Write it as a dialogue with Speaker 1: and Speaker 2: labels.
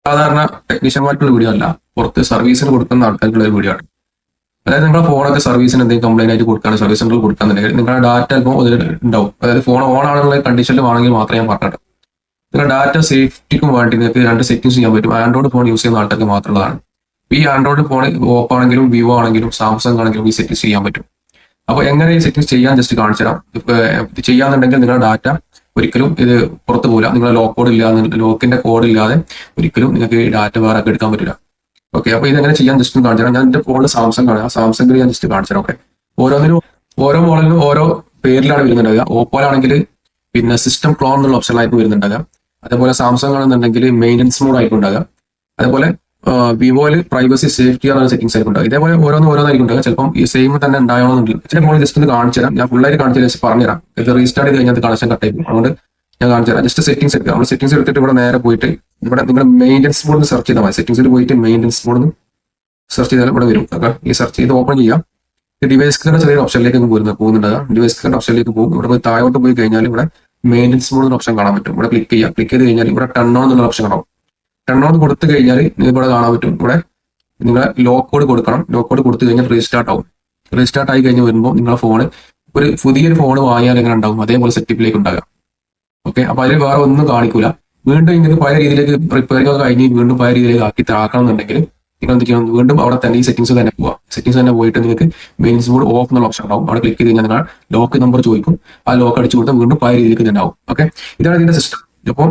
Speaker 1: സാധാരണ ടെക്നീഷ്യന്മാർക്കുള്ള വീഡിയോ അല്ല, പുറത്ത് സർവീസിന് കൊടുക്കുന്ന ആൾക്കാർക്കുള്ള ഒരു വീഡിയോ ആണ്. അതായത് നിങ്ങളുടെ ഫോണൊക്കെ സർവീസിന് എന്തെങ്കിലും കംപ്ലൈന്റ് ആയിട്ട് കൊടുക്കുകയാണ്, സർവീസ് സെന്ററിൽ കൊടുക്കാന്നുണ്ടെങ്കിൽ നിങ്ങളുടെ ഡാറ്റ ഇപ്പോൾ അതിൽ ഉണ്ടാവും. അതായത് ഫോൺ ഓൺ ആണെന്നുള്ള കണ്ടീഷനിൽ ആണെങ്കിൽ മാത്രമേ ഞാൻ പറഞ്ഞിട്ട്. നിങ്ങളുടെ ഡാറ്റ സേഫ്റ്റിക്കും വേണ്ടി നിങ്ങൾക്ക് രണ്ട് സെറ്റിംഗ്സ് ചെയ്യാൻ പറ്റും. ആൻഡ്രോയിഡ് ഫോൺ യൂസ് ചെയ്യുന്ന ആൾക്കാർക്ക് മാത്രമുള്ളതാണ്. ഈ ആൻഡ്രോയിഡ് ഫോൺ ഓപ്പോ ആണെങ്കിലും വിവോ ആണെങ്കിലും സാംസങ് ആണെങ്കിലും ഈ സെറ്റിംഗ്സ് ചെയ്യാൻ പറ്റും. അപ്പോൾ എങ്ങനെ ഈ സെറ്റിംഗ്സ് ചെയ്യാൻ ജസ്റ്റ് കാണിച്ചു തരാം. ഇത് ചെയ്യാന്നുണ്ടെങ്കിൽ നിങ്ങളുടെ ഡാറ്റ ഒരിക്കലും ഇത് പുറത്തു പോകില്ല. നിങ്ങളുടെ ലോക്കിന്റെ കോഡ് ഇല്ലാതെ ഒരിക്കലും നിങ്ങൾക്ക് ഈ ഡാറ്റ വേറെ ഒക്കെ എടുക്കാൻ പറ്റില്ല. ഓക്കെ, അപ്പോൾ ഇതെങ്ങനെ ചെയ്യാൻ ജസ്റ്റ് കാണിച്ചു തരാം. ഞാൻ എന്റെ ഫോണിൽ സാംസങ് ആണ്, ആ സാംസങ്ങിൽ ഞാൻ ജസ്റ്റ് കാണിച്ചു തരാം. ഓക്കെ, ഓരോ മോഡലിനും ഓരോ പേരിലാണ് വരുന്നുണ്ടാവുക. ഓപ്പോയിലാണെങ്കിൽ പിന്നെ സിസ്റ്റം ക്ലോൺ എന്നുള്ള ഓപ്ഷനിലായിരിക്കും വരുന്നുണ്ടാകുക. അതേപോലെ സാംസങ് ആണെന്നുണ്ടെങ്കിൽ മെയിൻ്റനൻസ് മോഡ് ആയിരിക്കും ഉണ്ടാകുക. അതേപോലെ വിവോയിൽ പ്രൈവസി സേഫ്റ്റി എന്ന സെറ്റിംഗ്സ് ആയിരിക്കും ഉണ്ടാകുക. ഇതേപോലെ ഓരോന്നായിരിക്കും ഉണ്ടാകുക. ചിലപ്പം ഈ സെയിം തന്നെ ഉണ്ടാവണമെന്നുണ്ട്. ഇതിന്റെ ഫോണിൽ ജസ്റ്റ് ഒന്ന് കാണിച്ചു തരാം. ഞാൻ ഫുള്ളായിട്ട് കാണിച്ചു ജസ്റ്റ് പറഞ്ഞുതരാം. ഇത് റീസ്റ്റാർട്ട് ചെയ്ത് കഴിഞ്ഞാൽ കണക്ഷൻ കട്ടായിരിക്കും. അതുകൊണ്ട് ഞാൻ കാണിച്ചു തരാം. ജസ്റ്റ് സെറ്റിംഗ്സ് എടുക്കുക. നമ്മൾ സെറ്റിംഗ്സ് എടുത്തിട്ട് ഇവിടെ നേരെ പോയിട്ട് ഇവിടെ നിങ്ങളുടെ മെയിൻ്റനൻസ് മോഡ് സെർച്ച് ചെയ്താൽ മതി. സെറ്റിംഗ്സിൽ പോയിട്ട് മെയിൻ്റനൻസ് മോഡ് സെർച്ച് ചെയ്താൽ ഇവിടെ വരും. ഓക്കെ, ഈ സെർച്ച് ചെയ്ത് ഓപ്പൺ ചെയ്യാം. ഈ ഡിവൈസ് കെയറിന്റെ ചെറിയ ഓപ്ഷനിലേക്ക് പോകുന്നുണ്ടാകുക. ഡിവൈസ് കെയറിന്റെ ഓപ്ഷനിലേക്ക് പോകും. ഇവിടെ പോയി താഴോട്ട് പോയി കഴിഞ്ഞാൽ ഇവിടെ മെയിൻ്റനൻസ് മോഡ് എന്ന ഓപ്ഷൻ കാണാൻ പറ്റും. ഇവിടെ ക്ലിക്ക് ചെയ്യാം. ക്ലിക്ക് ചെയ്ത് കഴിഞ്ഞാൽ ഇവിടെ ടൺ ഓൺ എന്നുള്ള ഓപ്ഷൻ കാണാം. ടൺ ഓൺ കൊടുത്തു കഴിഞ്ഞാൽ നിങ്ങൾക്ക് ഇവിടെ കാണാൻ പറ്റും. ഇവിടെ നിങ്ങളെ ലോക്ക് കോഡ് കൊടുക്കണം. ലോക്ക് കോഡ് കൊടുത്തു കഴിഞ്ഞാൽ റീസ്റ്റാർട്ട് ആവും. റീസ്റ്റാർട്ട് ആയി കഴിഞ്ഞ് വരുമ്പോൾ നിങ്ങളുടെ ഫോൺ ഒരു പുതിയൊരു ഫോൺ വാങ്ങിയാൽ എങ്ങനെ ഉണ്ടാവും അതേപോലെ സെറ്റപ്പിലേക്ക് ഉണ്ടാകുക. ഓക്കെ, അപ്പൊ അതിൽ വേറെ ഒന്നും കാണിക്കൂല. വീണ്ടും ഇങ്ങനെ പഴയ രീതിയിലേക്ക് റിപ്പയറിംഗ് ഒക്കെ കഴിഞ്ഞ് വീണ്ടും പഴയ രീതിയിലേക്ക് ആക്കണം എന്നുണ്ടെങ്കിൽ നിങ്ങൾ എന്ത് ചെയ്യണം, വീണ്ടും അവിടെ തന്നെ ഈ സെറ്റിംഗ്സ് തന്നെ പോവുക. സെറ്റിംഗ്സ് തന്നെ പോയിട്ട് നിങ്ങൾക്ക് മെയിൻസ് മോഡ് ഓഫ് എന്നുള്ള ഓപ്ഷൻ ഉണ്ടാവും. അവിടെ ക്ലിക്ക് ചെയ്ത് കഴിഞ്ഞാൽ നിങ്ങൾ ലോക്ക് നമ്പർ ചോദിക്കും. ആ ലോക്ക് അടിച്ചു കൊടുത്താൽ വീണ്ടും പഴയ രീതിയിലേക്ക് തന്നെ ആവും. ഓക്കെ, ഇതാണ് ഇതിന്റെ സിസ്റ്റം. അപ്പോൾ